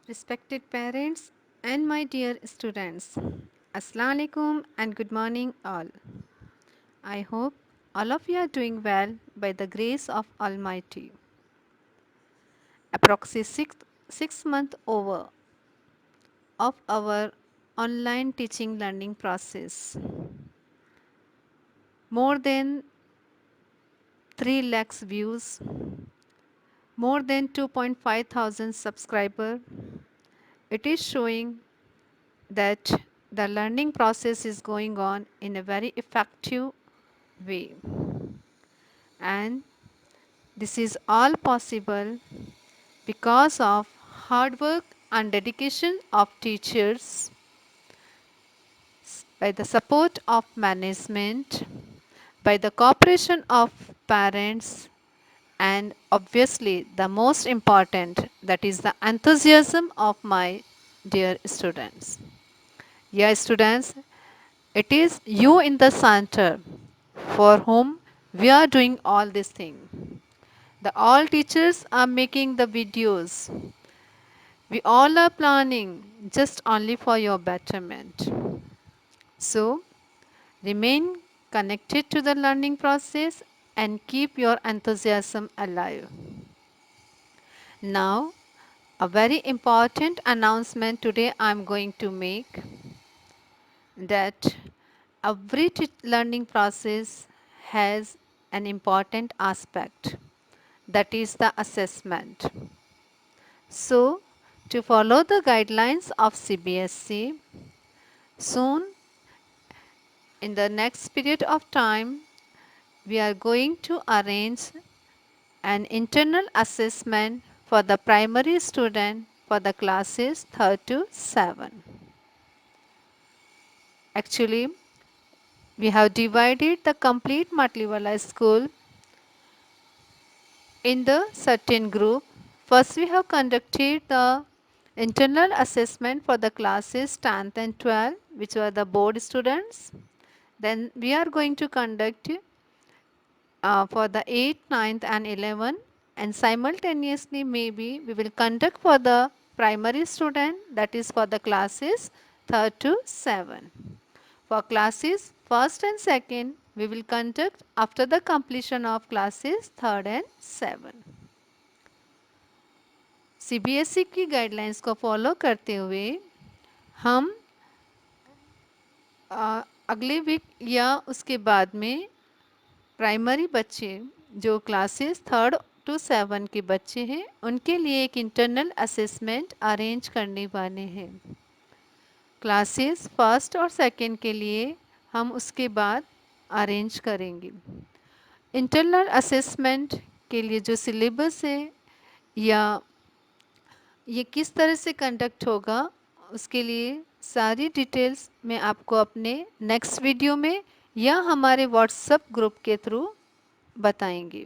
Respected parents and my dear students, Assalamu alaikum and good morning all. I hope all of you are doing well by the grace of Almighty. Approximately six months over of our online teaching learning process. More than 3 lakhs views, more than 2.5 thousand subscribers. It is showing that the learning process is going on in a very effective way. And this is all possible because of hard work and dedication of teachers, by the support of management, by the cooperation of parents, and obviously the most important, that is the enthusiasm of my dear students. Yeah, students, it is you in the center for whom we are doing all this thing. The all teachers are making the videos. We all are planning just only for your betterment. So, remain connected to the learning process and keep your enthusiasm alive. Now, a very important announcement today I am going to make, that every learning process has an important aspect, that is the assessment. So, to follow the guidelines of CBSE, soon in the next period of time, we are going to arrange an internal assessment for the primary student for the classes 3rd to 7. Actually, we have divided the complete Matliwala school in the certain group. First, we have conducted the internal assessment for the classes 10th and 12th, which were the board students. Then we are going to conduct for the 8th, 9th and 11th, and simultaneously maybe we will conduct for the primary student, that is for the classes 3rd to 7. For classes 1st and 2nd, we will conduct after the completion of classes 3rd and 7. CBSE की guidelines को follow करते हुए हम अगले week या उसके बाद में प्राइमरी बच्चे जो क्लासेस 3rd to 7 के बच्चे हैं उनके लिए एक इंटरनल असेसमेंट अरेंज करने वाले हैं। क्लासेस 1st और 2nd के लिए हम उसके बाद अरेंज करेंगे। इंटरनल असेसमेंट के लिए जो सिलेबस है या ये किस तरह से कंडक्ट होगा, उसके लिए सारी डिटेल्स मैं आपको अपने नेक्स्ट वीडियो में या हमारे व्हाट्सएप ग्रुप के थ्रू बताएंगे।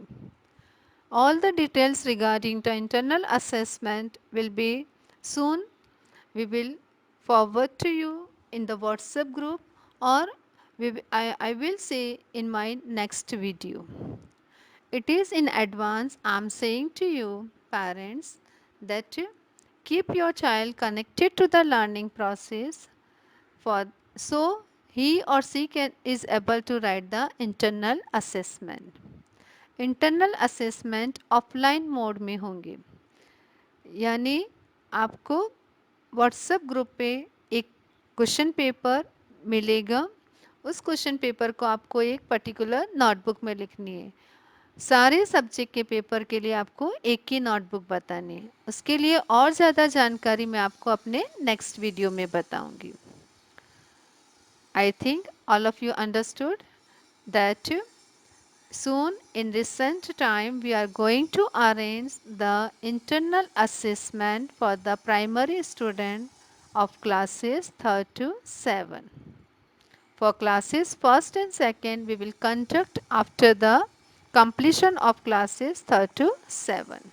All the details regarding the internal assessment will be soon. We will forward to you in the WhatsApp group, or I will say in my next video. It is in advance I am saying to you parents that keep your child connected to the learning process, for so he or she is able to write the internal assessment. Internal assessment offline mode में होंगे, यानी आपको WhatsApp group पे एक question paper मिलेगा। उस question paper को आपको एक पर्टिकुलर नोटबुक में लिखनी है। सारे सब्जेक्ट के पेपर के लिए आपको एक ही नोटबुक बतानी है। उसके लिए और ज़्यादा जानकारी मैं आपको अपने नेक्स्ट वीडियो में बताऊंगी। I think all of you understood that soon in recent time we are going to arrange the internal assessment for the primary student of classes 3rd to 7. For classes 1st and 2nd we will conduct after the completion of classes 3rd to 7.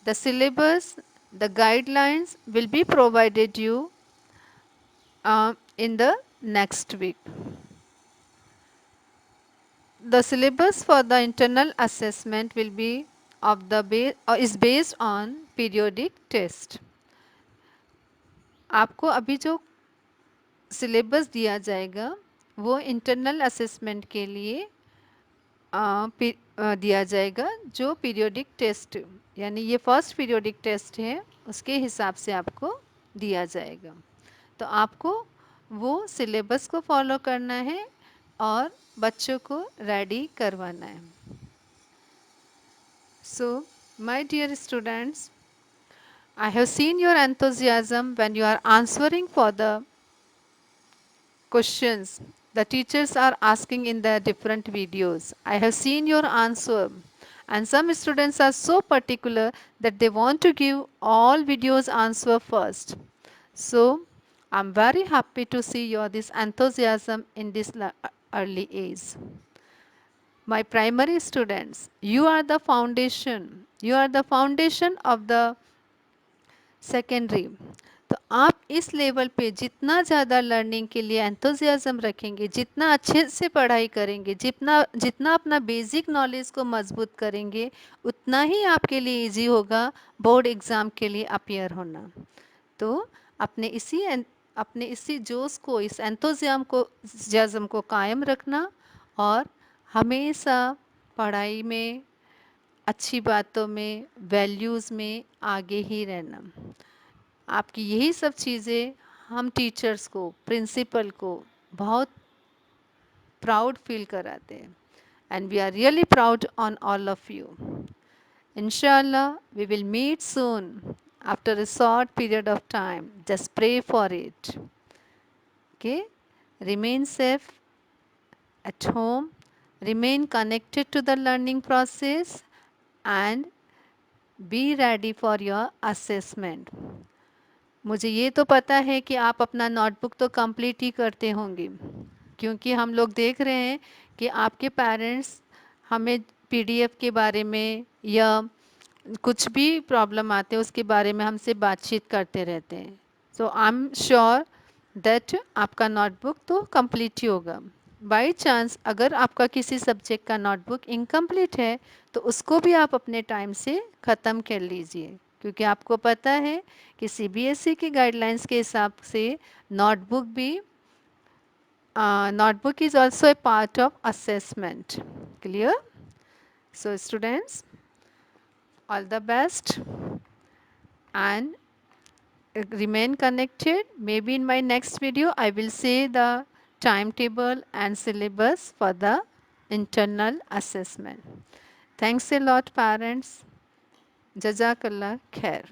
The syllabus, the guidelines will be provided you in the next week. The syllabus for the internal assessment will be is based on periodic test. आपको अभी जो syllabus दिया जाएगा वो internal assessment के लिए दिया जाएगा, जो पीरियोडिक टेस्ट यानी ये फर्स्ट पीरियोडिक टेस्ट है उसके हिसाब से आपको दिया जाएगा। तो आपको वो सिलेबस को फॉलो करना है और बच्चों को रेडी करवाना है। So my dear students, I have seen your enthusiasm when you are answering for the questions the teachers are asking in their different videos. I have seen your answer, and some students are so particular that they want to give all videos answer first. So I'm very happy to see your this enthusiasm in this early age. My primary students, you are the foundation. You are the foundation of the secondary. तो आप इस level पे जितना ज़्यादा learning के लिए enthusiasm रखेंगे, जितना अच्छे से पढ़ाई करेंगे, जितना जितना अपना बेसिक नॉलेज को मजबूत करेंगे, उतना ही आपके लिए इजी होगा बोर्ड एग्ज़ाम के लिए अपियर होना। तो अपने इसी जोश को, इस एंथुजियाज़म को कायम रखना और हमेशा पढ़ाई में, अच्छी बातों में, वैल्यूज़ में आगे ही रहना। आपकी यही सब चीज़ें हम टीचर्स को, प्रिंसिपल को बहुत प्राउड फील कराते हैं, and we are really proud on all of you. इंशाल्लाह we will meet soon after a short period of time. Just pray for it. Okay, remain safe at home, remain connected to the learning process, and be ready for your assessment. मुझे ये तो पता है कि आप अपना notebook तो complete ही करते होंगे, क्योंकि हम लोग देख रहे हैं कि आपके पेरेंट्स हमें पीडीएफ के बारे में या कुछ भी प्रॉब्लम आते हैं उसके बारे में हमसे बातचीत करते रहते हैं। सो आई एम श्योर दैट आपका नोटबुक तो कंप्लीट ही होगा। बाय चांस अगर आपका किसी सब्जेक्ट का नोटबुक इनकम्प्लीट है तो उसको भी आप अपने टाइम से ख़त्म कर लीजिए, क्योंकि आपको पता है कि सीबीएसई की गाइडलाइंस के हिसाब से notebook is also a part of assessment. Clear? So students, all the best and remain connected. Maybe in my next video I will say the timetable and syllabus for the internal assessment. Thanks a lot parents. Jazakallah khair.